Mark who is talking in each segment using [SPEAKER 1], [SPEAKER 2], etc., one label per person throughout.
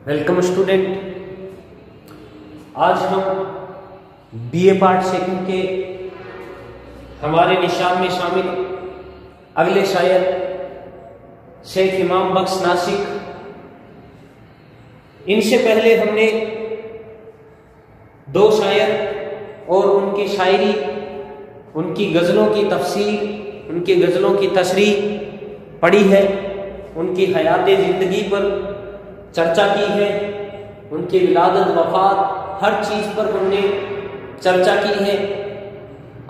[SPEAKER 1] Welcome student, آج ہم be a part second کے ہمارے نشان میں شامل اگلے شاعر شیخ امام بخش ناسک، ان سے پہلے ہم نے دو شاعر اور ان کی شاعری، ان کی غزلوں کی تفسیر، ان کی غزلوں کی تشریح پڑھی ہے، ان کی حیات زندگی پر چرچا کی ہے، ان کی ولادت وفات ہر چیز پر ہم نے چرچا کی ہے۔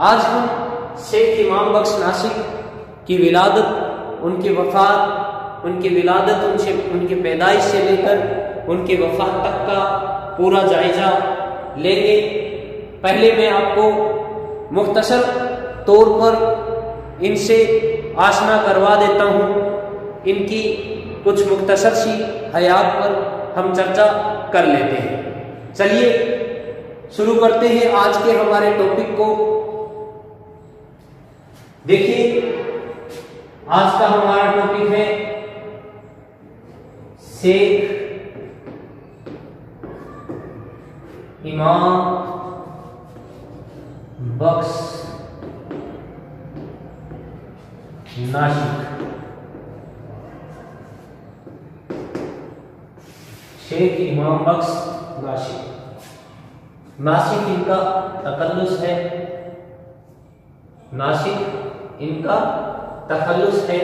[SPEAKER 1] آج ہم شیخ امام بخش ناسک کی ولادت، ان کی وفات، ان کی ولادت ان کی پیدائش سے لے کر ان کی وفات تک کا پورا جائزہ لیں گے۔ پہلے میں آپ کو مختصر طور پر ان سے آشنا کروا دیتا ہوں، ان کی کچھ مختصر سی حیات پر ہم چرچا کر لیتے ہیں۔ چلیے شروع کرتے ہیں آج کے ہمارے ٹاپک کو۔ دیکھیے آج کا ہمارا ٹاپک ہے شیخ امام بخش ناسک۔ شیخ امام بخش ناسک، ناسک ان کا تخلص ہے، ناسک ان کا تخلص ہے۔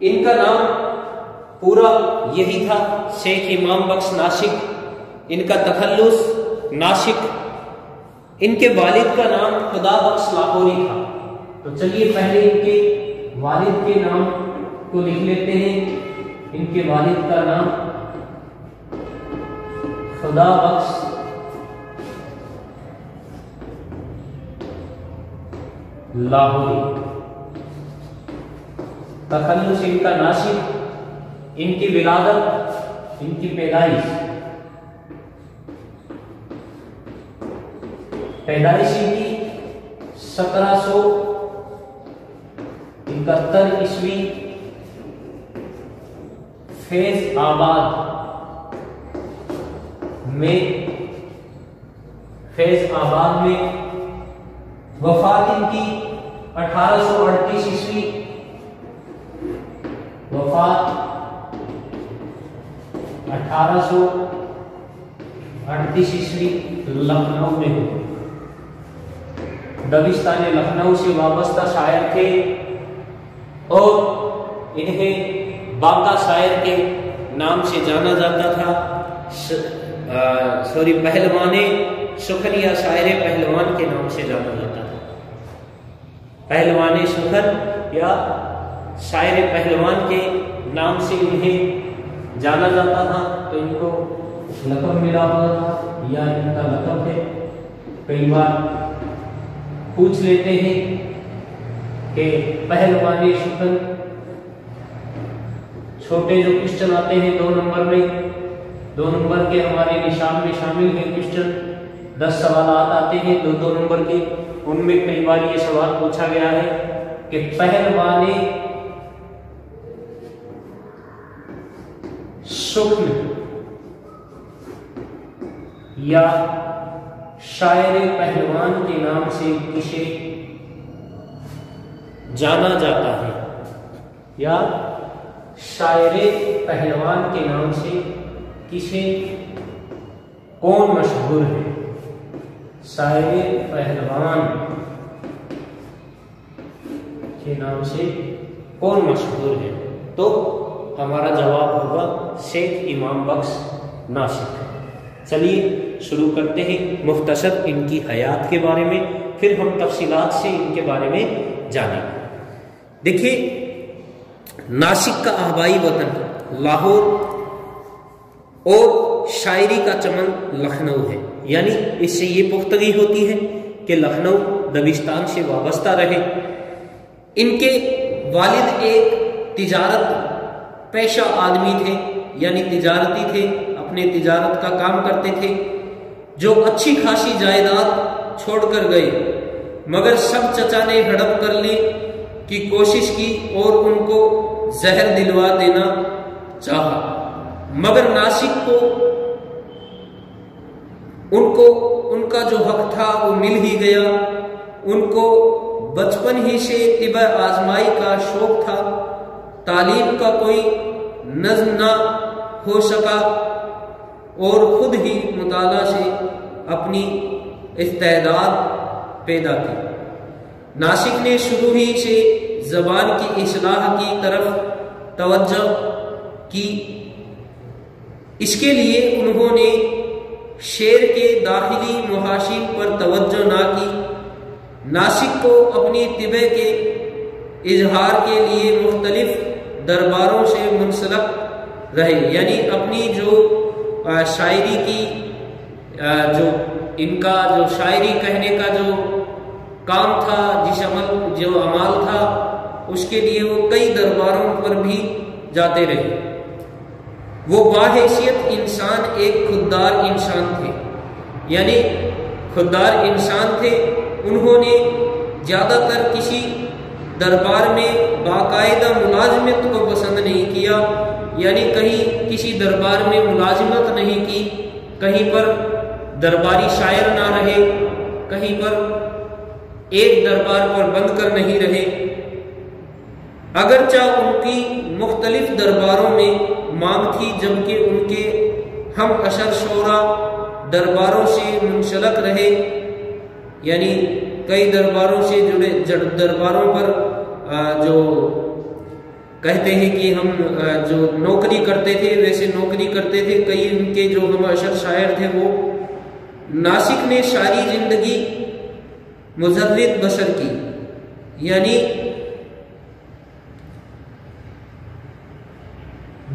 [SPEAKER 1] ان کا نام پورا یہی تھا، شیخ امام بخش ناسک، ان کا تخلص ناسک۔ ان کے والد کا نام خدا بخش لاہوری تھا۔ تو چلیے پہلے ان کے والد کے نام کو لکھ لیتے ہیں۔ ان کے والد کا نام خدا بخش لاہوری، تخلص ان کا ناسک، ان کی ولادت، ان کی پیدائش ان کی 1771 عیسوی فیض آباد میں وفات ان کی 1838 عیسوی، وفات 1838 عیسوی لکھنؤ میں ہوئی۔ دبستان لکھنؤ سے وابستہ شاعر تھے اور انہیں باقا شاعر کے نام سے جانا جاتا تھا، پہلوان سخن یا شاعر پہلوان کے نام سے جانا جاتا تھا۔ پہلوان سخن یا شاعر پہلوان کے نام سے انہیں جانا جاتا تھا۔ تو ان کو لقب ملا ہوا تھا یا ان کا لقب ہے۔ کئی بار پوچھ لیتے ہیں کہ پہلوان سخن، چھوٹے جو کوسچن آتے ہیں 2 نمبر میں، 2 نمبر کے ہمارے نشان میں شامل ہیں کوسچن، 10 سوالات آتے ہیں 2 نمبر کے، ان میں کئی بار یہ سوال پوچھا گیا ہے کہ پہلوان سخن یا شاعر پہلوان کے نام سے کسے جانا جاتا ہے، یا شاعر پہلوان کے نام سے کسے کون مشہور ہے؟ شاعر پہلوان کے نام سے کون مشہور ہے؟ تو ہمارا جواب ہوگا شیخ امام بخش ناسک۔ چلیے شروع کرتے ہیں مختصر ان کی حیات کے بارے میں، پھر ہم تفصیلات سے ان کے بارے میں جانیں گے۔ دیکھیے ناسک کا آبائی وطن لاہور اور شاعری کا چمن لکھنؤ ہے، یعنی اس سے یہ پختگی ہوتی ہے کہ لکھنؤ دبستان سے وابستہ رہے۔ ان کے والد ایک تجارت پیشہ آدمی تھے، یعنی تجارتی تھے، اپنے تجارت کا کام کرتے تھے، جو اچھی خاصی جائیداد چھوڑ کر گئے، مگر سب چچا نے ہڑپ کرنے کی کوشش کی اور ان کو زہر دلوا دینا چاہا۔ مگر ناسک کو ان کا جو حق تھا وہ مل ہی گیا. ان کو بچپن ہی سے طب آزمائی کا شوق تھا. تعلیم کا کوئی نظم نہ ہو سکا اور خود ہی مطالعہ سے اپنی استعداد پیدا کی. ناسک نے شروع ہی سے زبان کی اصلاح کی طرف توجہ کی. اس کے لیے انہوں نے شعر کے داخلی محاسن پر توجہ نہ کی. ناسک کو اپنی طبع کے اظہار کے لیے مختلف درباروں سے منسلک رہے. یعنی اپنی جو شاعری کی جو ان کا جو شاعری کہنے کا جو کام تھا، جو عمل تھا، اس کے لیے وہ کئی درباروں پر بھی جاتے رہے. وہ باحیثیت انسان ایک خوددار انسان تھے، یعنی خوددار انسان تھے. انہوں نے زیادہ تر کسی دربار میں باقاعدہ ملازمت کو پسند نہیں کیا. یعنی کہیں کسی دربار میں ملازمت نہیں کی، کہیں پر درباری شاعر نہ رہے، کہیں پر ایک دربار پر بند کر نہیں رہے. اگرچہ ان کی مختلف درباروں میں مانگ تھی، جبکہ ان کے ہم اشر شعراء درباروں سے منسلک رہے. یعنی کئی درباروں سے جڑے، درباروں پر جو کہتے ہیں کہ ہم جو نوکری کرتے تھے ویسے نوکری کرتے تھے. کئی ان کے جو ہم اشر شاعر تھے وہ. ناسک نے ساری زندگی مجرد بسر کی، یعنی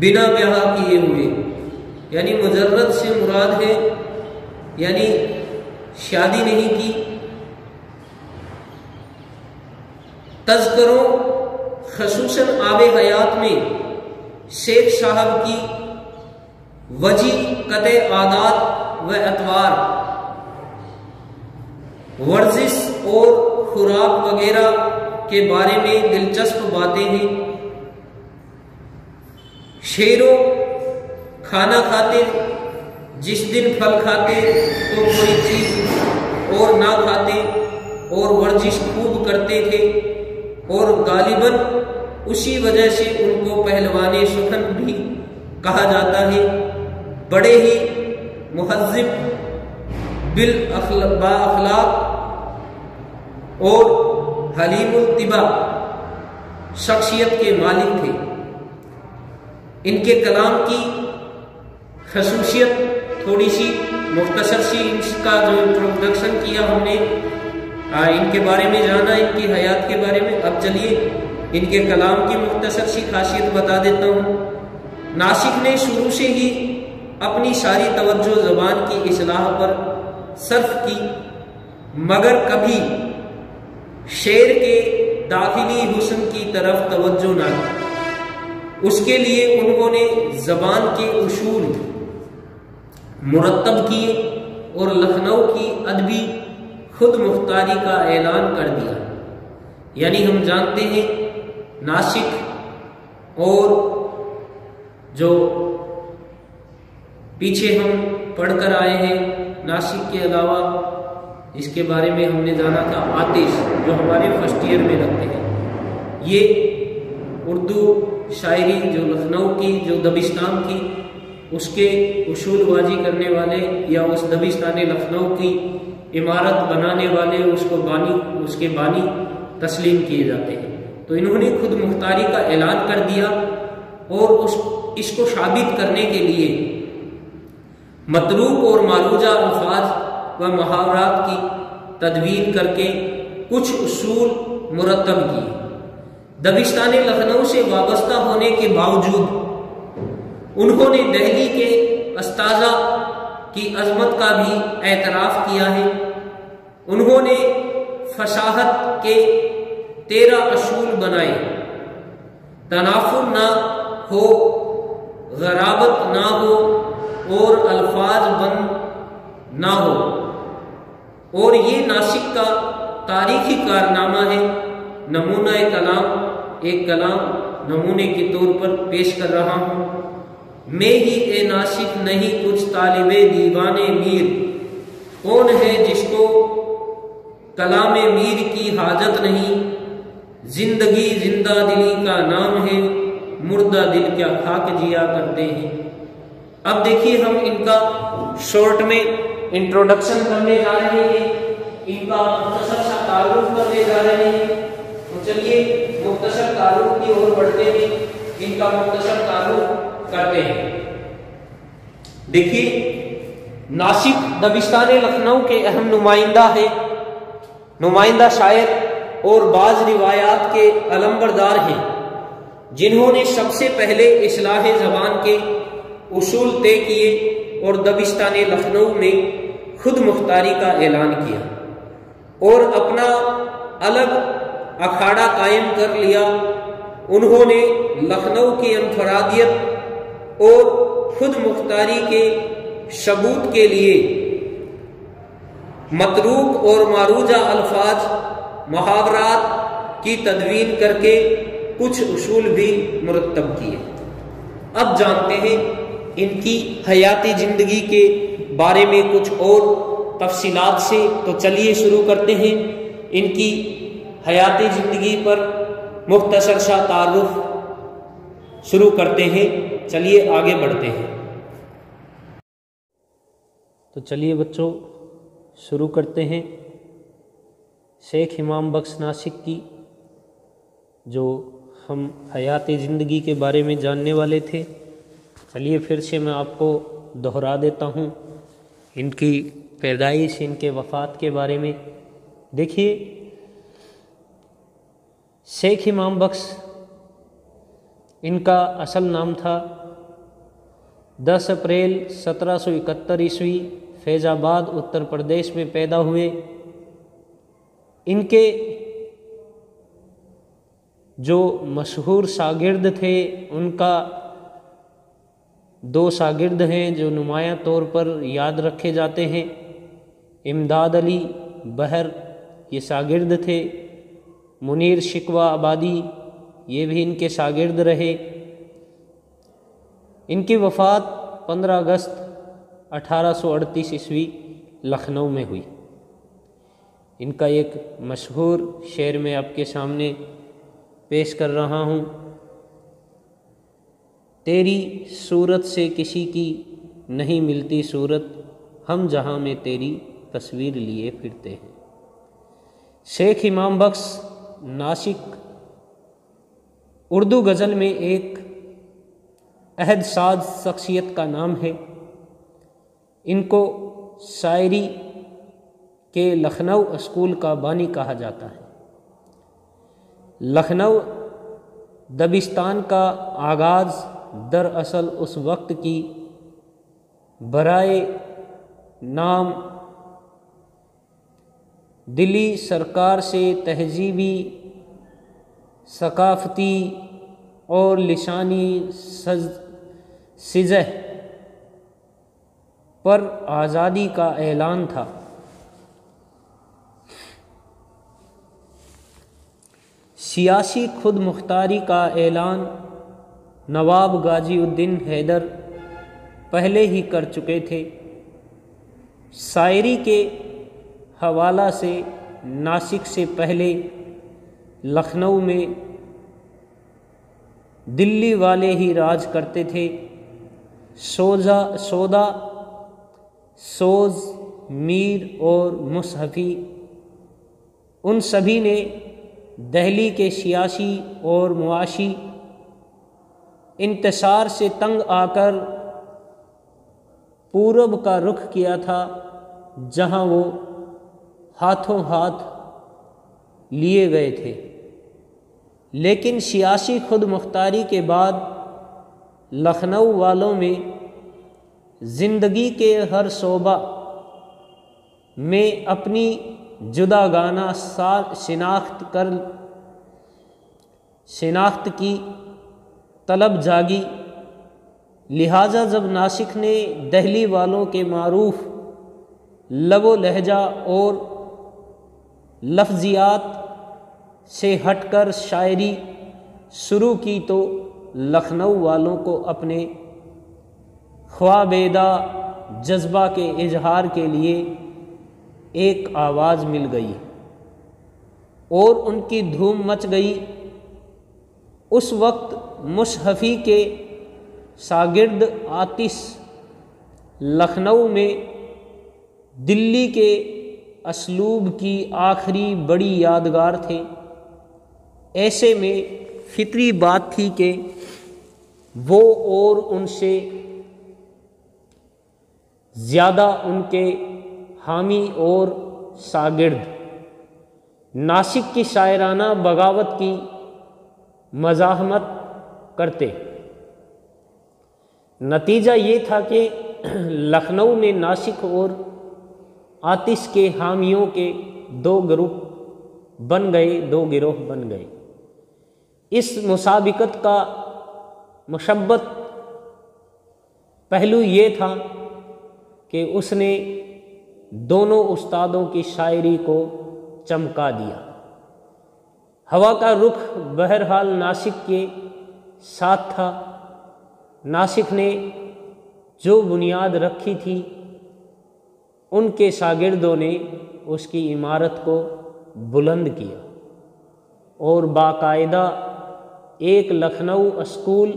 [SPEAKER 1] بنا بیاہ کیے ہوئے. یعنی مجرد سے مراد ہے یعنی شادی نہیں کی. تذکروں خصوصاً آب حیات میں شیخ صاحب کی وجی قطع عادات و اطوار، ورزش اور خوراک وغیرہ کے بارے میں دلچسپ باتیں ہیں. شیروں کھانا کھاتے، جس دن پھل کھاتے تو کوئی چیز اور نہ کھاتے، اور ورزش خوب کرتے تھے، اور غالباً اسی وجہ سے ان کو پہلوان سخن بھی کہا جاتا ہے. بڑے ہی مہذب، بااخلاق اور حلیم الطبع شخصیت کے مالک تھے. ان کے کلام کی خصوصیت تھوڑی سی مختصر سی، اس کا جو انٹروڈکشن کیا ہم نے، ان کے بارے میں جانا، ان کی حیات کے بارے میں. اب چلیے ان کے کلام کی مختصر سی خاصیت بتا دیتا ہوں. ناسک نے شروع سے ہی اپنی ساری توجہ زبان کی اصلاح پر صرف کی، مگر کبھی شعر کے داخلی حسن کی طرف توجہ نہ کی. اس کے لیے انہوں نے زبان کے اصول مرتب کیے اور لکھنؤ کی ادبی خود مختاری کا اعلان کر دیا. یعنی ہم جانتے ہیں ناسک اور جو پیچھے ہم پڑھ کر آئے ہیں، ناسک کے علاوہ اس کے بارے میں ہم نے جانا تھا آتش، جو ہمارے فرسٹ ایئر میں لگتے ہیں. یہ اردو شاعری جو لکھنؤ کی، جو دبستان کی، اس کے اصول بازی کرنے والے یا اس دبستان لکھنؤ کی عمارت بنانے والے اس کے بانی تسلیم کیے جاتے ہیں. تو انہوں نے خود مختاری کا اعلان کر دیا اور اس کو ثابت کرنے کے لیے متروک اور معروجہ الفاظ و محاورات کی تدوین کر کے کچھ اصول مرتب کیے. دبستان لکھنؤ سے وابستہ ہونے کے باوجود انہوں نے دہلی کے اساتذہ کی عظمت کا بھی اعتراف کیا ہے. انہوں نے فصاحت کے 13 اصول بنائے: تنافر نہ ہو، غرابت نہ ہو، اور الفاظ بند نہ ہو. اور یہ ناسک کا تاریخی کارنامہ ہے. نمونہ کلام، ایک کلام نمونے کے طور پر پیش کر رہا ہوں. میں ہی اے ناسک نہیں کچھ طالب دیوان میر، کون ہے جس کو کلام میر کی حاجت نہیں، زندگی زندہ دلی کا نام ہے، مردہ دل کیا خاک جیا کرتے ہیں۔ اب دیکھیے ہم ان کا شارٹ میں انٹروڈکشن کرنے جا رہے ہیں، ان کا مختصر سا تعارف کرنے جا رہے ہیں۔ تو چلیے مختصر تعارف کی اور بڑھتے ہیں، ان کا مختصر تعارف کرتے ہیں۔ دیکھیے ناسک دبستان لکھنؤ کے اہم نمائندہ ہیں، نمائندہ شاعر اور بعض روایات کے علمبردار ہیں، جنہوں نے سب سے پہلے اصلاح زبان کے اصول طے کیے اور دبستان لکھنؤ میں خود مختاری کا اعلان کیا اور اپنا الگ اکھاڑا قائم کر لیا۔ انہوں نے لکھنؤ کی انفرادیت اور خود مختاری کے ثبوت کے لیے متروک اور معروجہ الفاظ محاورات کی تدوین کر کے کچھ اصول بھی مرتب کیے۔ اب جانتے ہیں ان کی حیاتی زندگی کے بارے میں کچھ اور تفصیلات سے۔ تو چلیے شروع کرتے ہیں ان کی حیاتی زندگی پر مختصر سا تعارف شروع کرتے ہیں۔ چلیے آگے بڑھتے ہیں۔ تو چلیے بچوں شروع کرتے ہیں شیخ امام بخش ناسک کی جو ہم حیاتی زندگی کے بارے میں جاننے والے تھے۔ چلیے پھر سے میں آپ کو دہرا دیتا ہوں ان کی پیدائش، ان کے وفات کے بارے میں۔ دیکھیے شیخ امام بخش ان کا اصل نام تھا۔ 10 اپریل 1771 عیسوی فیض آباد اتر پردیش میں پیدا ہوئے۔ ان کے جو مشہور شاگرد تھے ان کا 2 شاگرد ہیں جو نمایاں طور پر یاد رکھے جاتے ہیں۔ امداد علی بہر یہ شاگرد تھے، منیر شکوہ آبادی یہ بھی ان کے شاگرد رہے۔ ان کی وفات 15 اگست 1838 عیسوی لکھنؤ میں ہوئی۔ ان کا ایک مشہور شعر میں آپ کے سامنے پیش کر رہا ہوں۔ تیری صورت سے کسی کی نہیں ملتی صورت، ہم جہاں میں تیری تصویر لیے پھرتے ہیں۔ شیخ امام بخش ناسک اردو غزل میں ایک عہد ساز شخصیت کا نام ہے۔ ان کو شاعری کے لکھنؤ اسکول کا بانی کہا جاتا ہے۔ لکھنؤ دبستان کا آغاز دراصل اس وقت کی برائے نام دلی سرکار سے تہذیبی، ثقافتی اور لسانی سطح پر آزادی کا اعلان تھا۔ سیاسی خود مختاری کا اعلان نواب غازی الدین حیدر پہلے ہی کر چکے تھے۔ شاعری کے حوالہ سے ناسک سے پہلے لکھنؤ میں دلی والے ہی راج کرتے تھے۔ سودا، سوز، میر اور مصحفی ان سبھی نے دہلی کے سیاسی اور معاشی انتشار سے تنگ آ کر پورب کا رخ کیا تھا، جہاں وہ ہاتھوں ہاتھ لیے گئے تھے۔ لیکن سیاسی خود مختاری کے بعد لکھنؤ والوں میں زندگی کے ہر شعبہ میں اپنی جداگانہ شناخت کی طلب جاگی۔ لہٰذا جب ناسک نے دہلی والوں کے معروف لب و لہجہ اور لفظیات سے ہٹ کر شاعری شروع کی تو لکھنؤ والوں کو اپنے خوابیدہ جذبہ کے اظہار کے لیے ایک آواز مل گئی اور ان کی دھوم مچ گئی۔ اس وقت مصحفی کے شاگرد آتش لکھنؤ میں دلی کے اسلوب کی آخری بڑی یادگار تھے۔ ایسے میں فطری بات تھی کہ وہ اور ان سے زیادہ ان کے حامی اور شاگرد ناسک کی شاعرانہ بغاوت کی مزاحمت کرتے۔ نتیجہ یہ تھا کہ لکھنؤ میں ناسک اور آتش کے حامیوں کے دو گروہ بن گئے۔ اس مسابقت کا مثبت پہلو یہ تھا کہ اس نے دونوں استادوں کی شاعری کو چمکا دیا۔ ہوا کا رخ بہرحال ناسک کے ساتھ تھا۔ ناسک نے جو بنیاد رکھی تھی ان کے شاگردوں نے اس کی عمارت کو بلند کیا اور باقاعدہ ایک لکھنؤ اسکول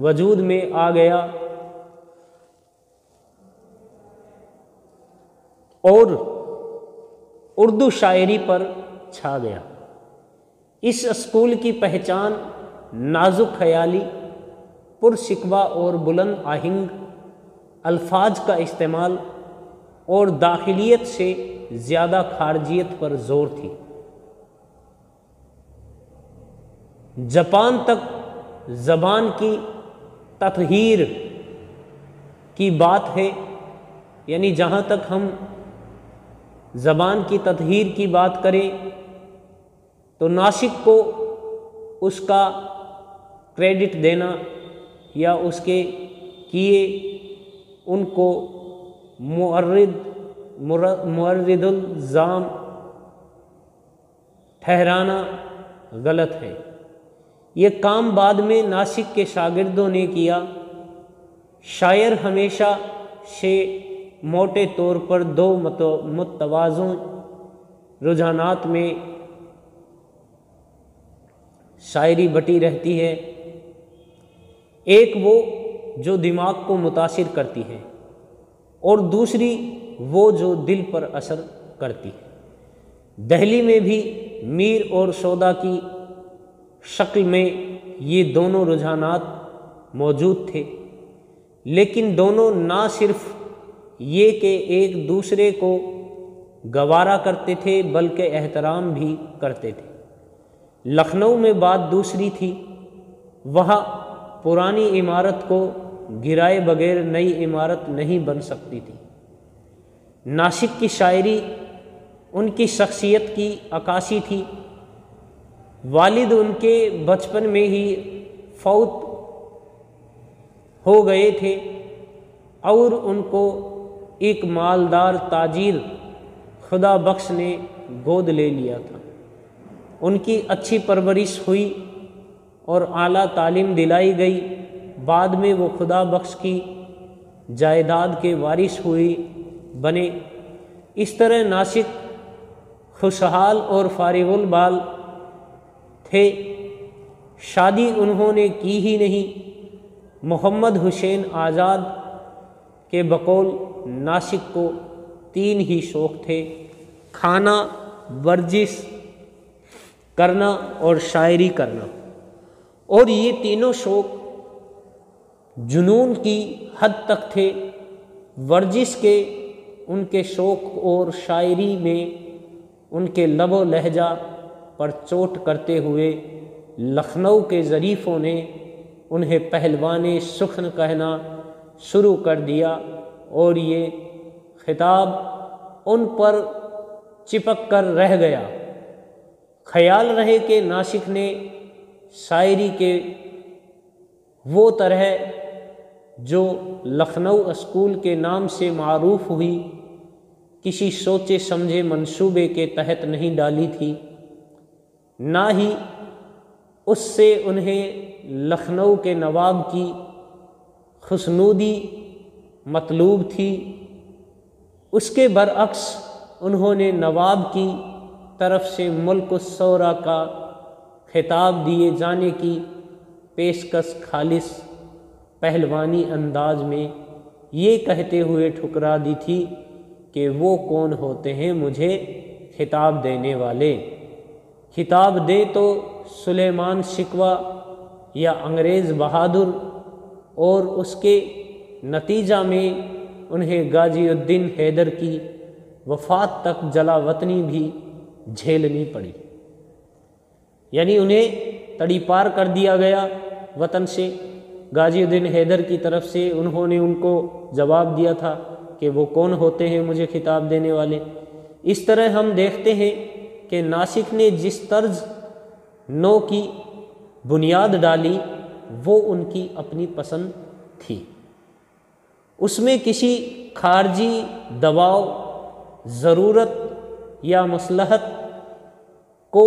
[SPEAKER 1] وجود میں آ گیا اور اردو شاعری پر چھا گیا۔ اس اسکول کی پہچان نازک خیالی، پرشکوہ اور بلند آہنگ الفاظ کا استعمال اور داخلیت سے زیادہ خارجیت پر زور تھی۔ جاپان تک زبان کی تطہیر کی بات ہے، یعنی جہاں تک ہم زبان کی تطہیر کی بات کریں تو ناسک کو اس کا کریڈٹ دینا یا اس کے کیے ان کو مورد الزام ٹھہرانا غلط ہے۔ یہ کام بعد میں ناسک کے شاگردوں نے کیا۔ شاعر ہمیشہ سے موٹے طور پر دو متوازن رجحانات میں شاعری بٹی رہتی ہے، ایک وہ جو دماغ کو متاثر کرتی ہے اور دوسری وہ جو دل پر اثر کرتی ہے۔ دہلی میں بھی میر اور سودا کی شکل میں یہ دونوں رجحانات موجود تھے، لیکن دونوں نہ صرف یہ کہ ایک دوسرے کو گوارا کرتے تھے بلکہ احترام بھی کرتے تھے۔ لکھنؤ میں بات دوسری تھی۔ وہاں پرانی عمارت کو گرائے بغیر نئی عمارت نہیں بن سکتی تھی۔ ناسک کی شاعری ان کی شخصیت کی عکاسی تھی۔ والد ان کے بچپن میں ہی فوت ہو گئے تھے اور ان کو ایک مالدار تاجر خدا بخش نے گود لے لیا تھا۔ ان کی اچھی پرورش ہوئی اور اعلیٰ تعلیم دلائی گئی۔ بعد میں وہ خدا بخش کی جائیداد کے وارث بنے۔ اس طرح ناسک خوشحال اور فارغ البال تھے۔ شادی انہوں نے کی ہی نہیں۔ محمد حسین آزاد کے بقول ناسک کو 3 ہی شوق تھے: کھانا، ورزش کرنا اور شاعری کرنا، اور یہ تینوں شوق جنون کی حد تک تھے۔ ورزش کے ان کے شوق اور شاعری میں ان کے لب و لہجہ پر چوٹ کرتے ہوئے لکھنؤ کے ظریفوں نے انہیں پہلوان سخن کہنا شروع کر دیا اور یہ خطاب ان پر چپک کر رہ گیا۔ خیال رہے کہ ناسک نے شاعری کے وہ طرح جو لکھنؤ اسکول کے نام سے معروف ہوئی کسی سوچے سمجھے منصوبے کے تحت نہیں ڈالی تھی، نہ ہی اس سے انہیں لکھنؤ کے نواب کی خوشنودی مطلوب تھی، اس کے برعکس انہوں نے نواب کی طرف سے ملک الثورہ کا خطاب دیے جانے کی پیشکش خالص پہلوانی انداز میں یہ کہتے ہوئے ٹھکرا دی تھی کہ وہ کون ہوتے ہیں مجھے خطاب دینے والے؟ خطاب دے تو سلیمان شکوہ یا انگریز بہادر، اور اس کے نتیجہ میں انہیں غازی الدین حیدر کی وفات تک جلا وطنی بھی جھیلنی پڑی، یعنی انہیں تڑی پار کر دیا گیا وطن سے۔ غازی الدین حیدر کی طرف سے انہوں نے ان کو جواب دیا تھا کہ وہ کون ہوتے ہیں مجھے خطاب دینے والے۔ اس طرح ہم دیکھتے ہیں کہ ناسک نے جس طرز نو کی بنیاد ڈالی وہ ان کی اپنی پسند تھی، اس میں کسی خارجی دباؤ، ضرورت یا مصلحت کو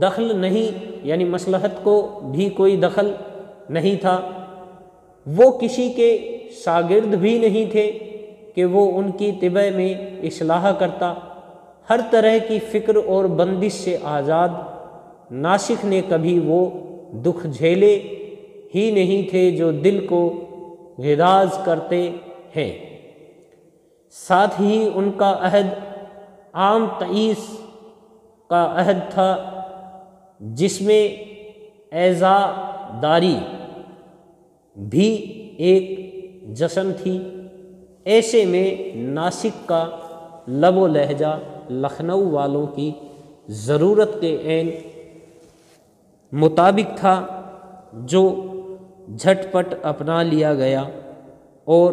[SPEAKER 1] دخل نہیں، یعنی مصلحت کو بھی کوئی دخل نہیں تھا۔ وہ کسی کے شاگرد بھی نہیں تھے کہ وہ ان کی طبع میں اصلاح کرتا۔ ہر طرح کی فکر اور بندش سے آزاد ناسک نے کبھی وہ دکھ جھیلے ہی نہیں تھے جو دل کو غراض کرتے ہیں۔ ساتھ ہی ان کا عہد عام تعیس کا عہد تھا، جس میں عزاداری بھی ایک جشن تھی۔ ایسے میں ناسک کا لب و لہجہ لکھنؤ والوں کی ضرورت کے عین مطابق تھا، جو جھٹ پٹ اپنا لیا گیا اور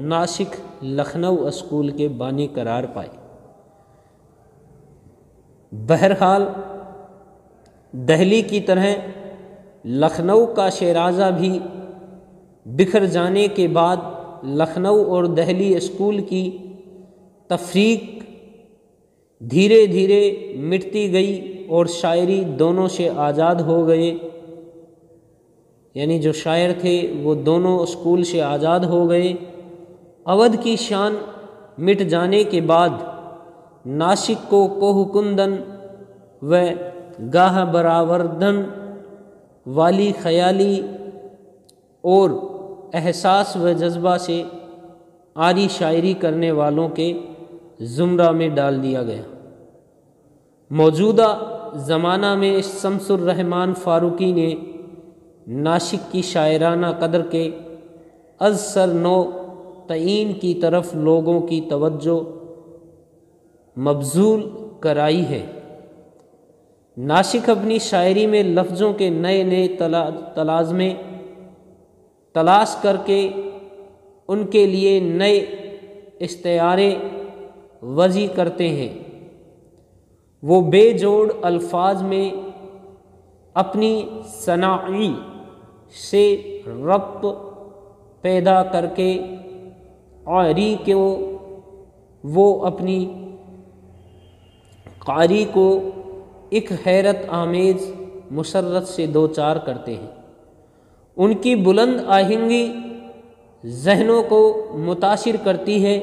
[SPEAKER 1] ناسک لکھنؤ اسکول کے بانی قرار پائے۔ بہرحال دہلی کی طرح لکھنؤ کا شیرازہ بھی بکھر جانے کے بعد لکھنؤ اور دہلی اسکول کی تفریق دھیرے دھیرے مٹتی گئی اور شاعری دونوں سے آزاد ہو گئے، یعنی جو شاعر تھے وہ دونوں اسکول سے آزاد ہو گئے۔ اودھ کی شان مٹ جانے کے بعد ناسک کو کوہ کندن و گاہ براوردن والی خیالی اور احساس و جذبہ سے عاری شاعری کرنے والوں کے زمرہ میں ڈال دیا گیا۔ موجودہ زمانہ میں شمس الرحمن فاروقی نے ناسک کی شاعرانہ قدر کے از سر نو تعین کی طرف لوگوں کی توجہ مبذول کرائی ہے۔ ناسک اپنی شاعری میں لفظوں کے نئے نئے تلازمے تلاش کر کے ان کے لیے نئے استعارے وضع کرتے ہیں۔ وہ بے جوڑ الفاظ میں اپنی صناعی سے ربط پیدا کر کے قاری کو وہ اپنی قاری کو ایک حیرت آمیز مسرت سے دوچار کرتے ہیں۔ ان کی بلند آہنگی ذہنوں کو متاثر کرتی ہے۔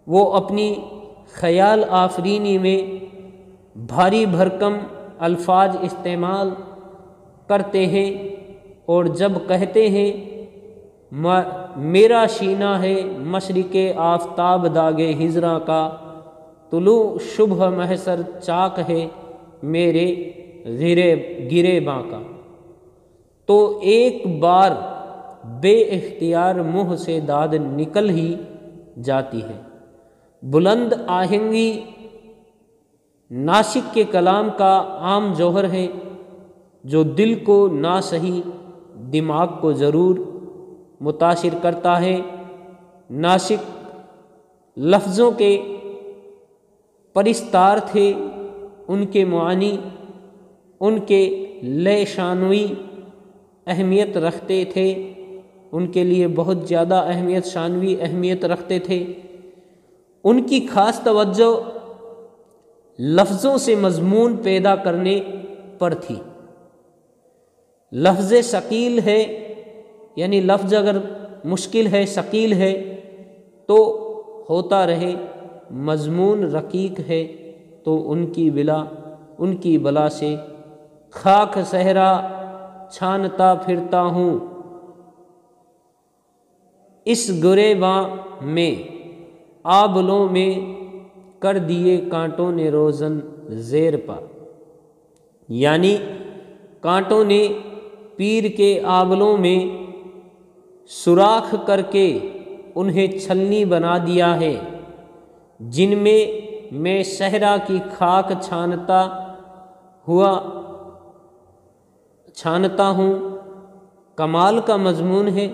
[SPEAKER 1] وہ اپنی خیال آفرینی میں بھاری بھرکم الفاظ استعمال کرتے ہیں، اور جب کہتے ہیں میرا سینہ ہے مشرق آفتاب داغے ہجراں کا، طلوع شبہ محشر چاک ہے میرے گریباں کا، تو ایک بار بے اختیار منہ سے داد نکل ہی جاتی ہے۔ بلند آہنگی ناسک کے کلام کا عام جوہر ہے، جو دل کو نہ صحیح دماغ کو ضرور متاثر کرتا ہے۔ ناسک لفظوں کے پرستار تھے، ان کے معانی ان کے لے شانوی اہمیت رکھتے تھے، ان کے لیے بہت زیادہ شانوی اہمیت رکھتے تھے۔ ان کی خاص توجہ لفظوں سے مضمون پیدا کرنے پر تھی۔ لفظ ثقیل ہے، یعنی لفظ اگر مشکل ہے، ثقیل ہے، تو ہوتا رہے، مضمون رقیق ہے تو ان کی بلا سے خاک صحرا چھانتا پھرتا ہوں، اس گریباں میں آبلوں میں کر دیے کانٹوں نے روزن زیر پا، یعنی کانٹوں نے پیر کے آبلوں میں سوراخ کر کے انہیں چھلنی بنا دیا ہے، جن میں صحرا کی خاک چھانتا ہوں۔ کمال کا مضمون ہے،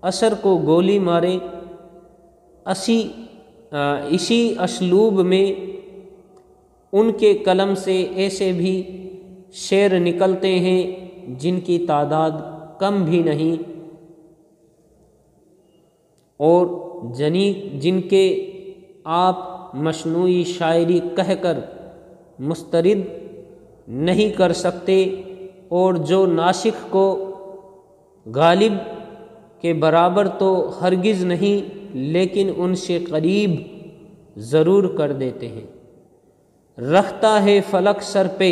[SPEAKER 1] اثر کو گولی مارے۔ اسی اسلوب میں ان کے قلم سے ایسے بھی شعر نکلتے ہیں جن کی تعداد کم بھی نہیں، اور جن کے آپ مصنوعی شاعری کہہ کر مسترد نہیں کر سکتے، اور جو ناسخ کو غالب کے برابر تو ہرگز نہیں لیکن ان سے قریب ضرور کر دیتے ہیں۔ رکھتا ہے فلک سر پہ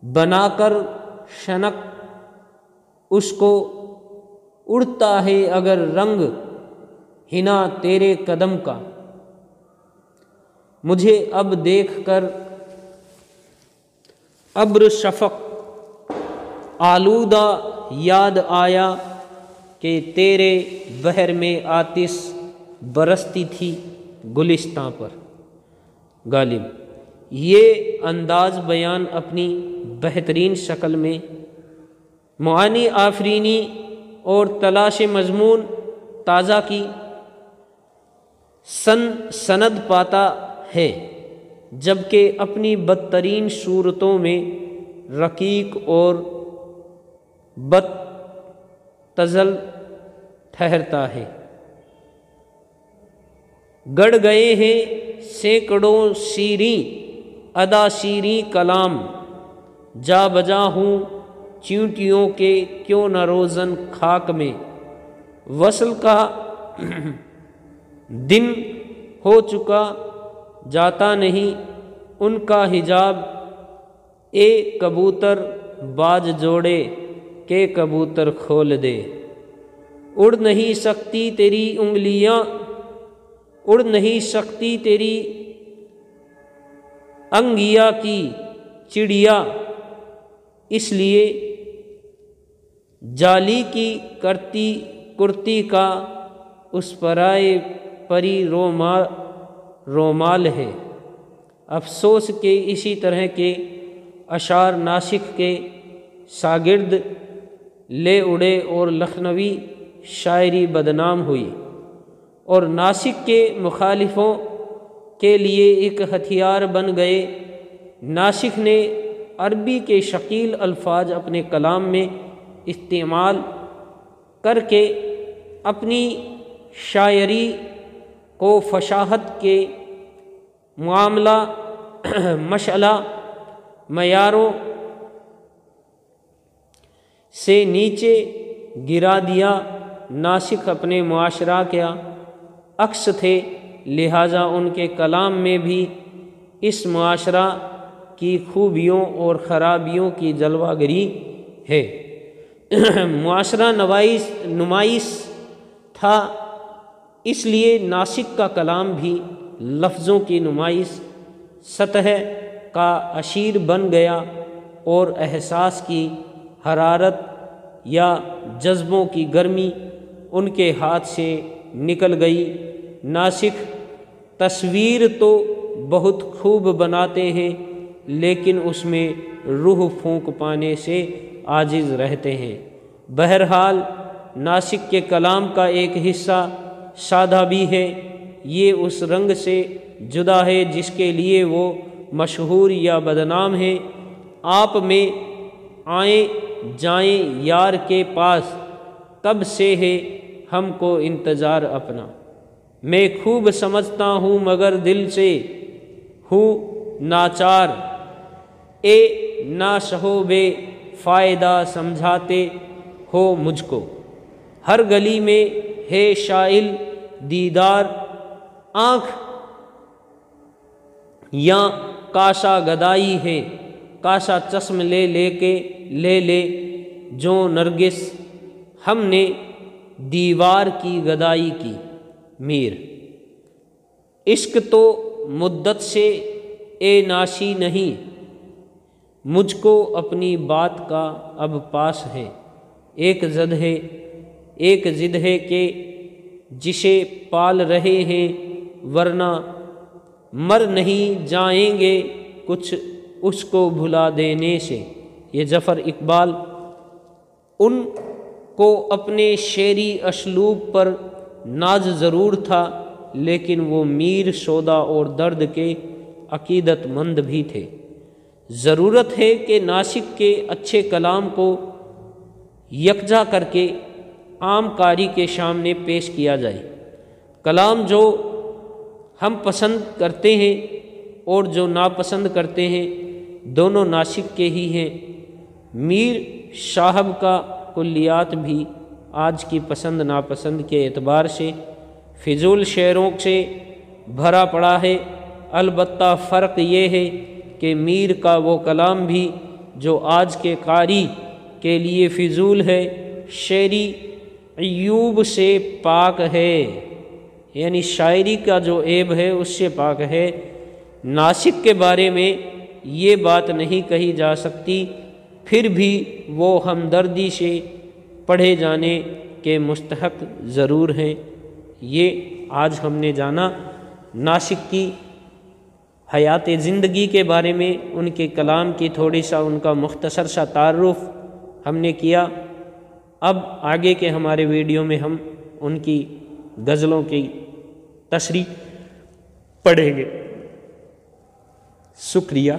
[SPEAKER 1] بنا کر شنک اس کو، اڑتا ہے اگر رنگ ہنا تیرے قدم کا، مجھے اب دیکھ کر ابر شفق آلودہ یاد آیا کہ تیرے بحر میں آتش برستی تھی گلستاں پر۔ غالب یہ انداز بیان اپنی بہترین شکل میں معانی آفرینی اور تلاش مضمون تازہ کی سند پاتا ہے، جبکہ اپنی بدترین صورتوں میں رقیق اور بدتزل ٹھہرتا ہے۔ گڑ گئے ہیں سینکڑوں شیریں ادا شیریں کلام، جا بجا ہوں چیونٹیوں کے کیوں نہ روزن خاک میں، وصل کا دن ہو چکا جاتا نہیں ان کا حجاب، اے کبوتر باز جوڑے کہ کبوتر کھول دے، اڑ نہیں سکتی تیری انگلیاں، اڑ نہیں سکتی تیری انگیا کی چڑیا، اس لیے جالی کی کرتی کا اس پرائے پری رومال ہے۔ افسوس کہ اسی طرح کے اشعار ناسخ کے شاگرد لے اڑے اور لکھنوی شاعری بدنام ہوئی، اور ناسخ کے مخالفوں کے لیے ایک ہتھیار بن گئے۔ ناسخ نے عربی کے شکیل الفاظ اپنے کلام میں استعمال کر کے اپنی شاعری کو فصاحت کے مشعلہ معیاروں سے نیچے گرا دیا۔ ناسخ اپنے معاشرہ کا عکس تھے، لہٰذا ان کے کلام میں بھی اس معاشرہ کی خوبیوں اور خرابیوں کی جلوہ گری ہے۔ معاشرہ نمائش تھا، اس لیے ناسخ کا کلام بھی لفظوں کی نمائش سطح کا اشیر بن گیا، اور احساس کی حرارت یا جذبوں کی گرمی ان کے ہاتھ سے نکل گئی۔ ناسخ تصویر تو بہت خوب بناتے ہیں لیکن اس میں روح پھونک پانے سے عاجز رہتے ہیں۔ بہرحال ناسخ کے کلام کا ایک حصہ سادہ بھی ہے، یہ اس رنگ سے جدا ہے جس کے لیے وہ مشہور یا بدنام ہے۔ آپ میں آئیں جائیں یار کے پاس، کب سے ہے ہم کو انتظار اپنا، میں خوب سمجھتا ہوں مگر دل سے ہوں ناچار، اے ناشہو بے فائدہ سمجھاتے ہو مجھ کو۔ ہر گلی میں ہے شائل دیدار آنکھ یا کاشا گدائی ہے، کاشا چشم لے لے جو نرگس ہم نے دیوار کی گدائی کی۔ میر: عشق تو مدت سے اے ناشی نہیں، مجھ کو اپنی بات کا اب پاس ہے۔ ایک ضد ہے کہ جسے پال رہے ہیں، ورنہ مر نہیں جائیں گے کچھ اس کو بھلا دینے سے۔ یہ ظفر اقبال۔ ان کو اپنے شعری اسلوب پر ناز ضرور تھا، لیکن وہ میر سودا اور درد کے عقیدت مند بھی تھے۔ ضرورت ہے کہ ناسک کے اچھے کلام کو یکجا کر کے عام قاری کے سامنے پیش کیا جائے۔ کلام جو ہم پسند کرتے ہیں اور جو ناپسند کرتے ہیں، دونوں ناسک کے ہی ہیں۔ میر صاحب کا کلیات بھی آج کی پسند ناپسند کے اعتبار سے فضول شعروں سے بھرا پڑا ہے۔ البتہ فرق یہ ہے کہ میر کا وہ کلام بھی جو آج کے قاری کے لیے فضول ہے، شعری عیوب سے پاک ہے، یعنی شاعری کا جو عیب ہے اس سے پاک ہے۔ ناسک کے بارے میں یہ بات نہیں کہی جا سکتی، پھر بھی وہ ہمدردی سے پڑھے جانے کے مستحق ضرور ہیں۔ یہ آج ہم نے جانا ناسک کی حیات زندگی کے بارے میں، ان کے کلام کی تھوڑی سا ان کا مختصر سا تعارف ہم نے کیا۔ اب آگے کے ہمارے ویڈیو میں ہم ان کی غزلوں کی تشریح پڑھیں گے۔ شکریہ۔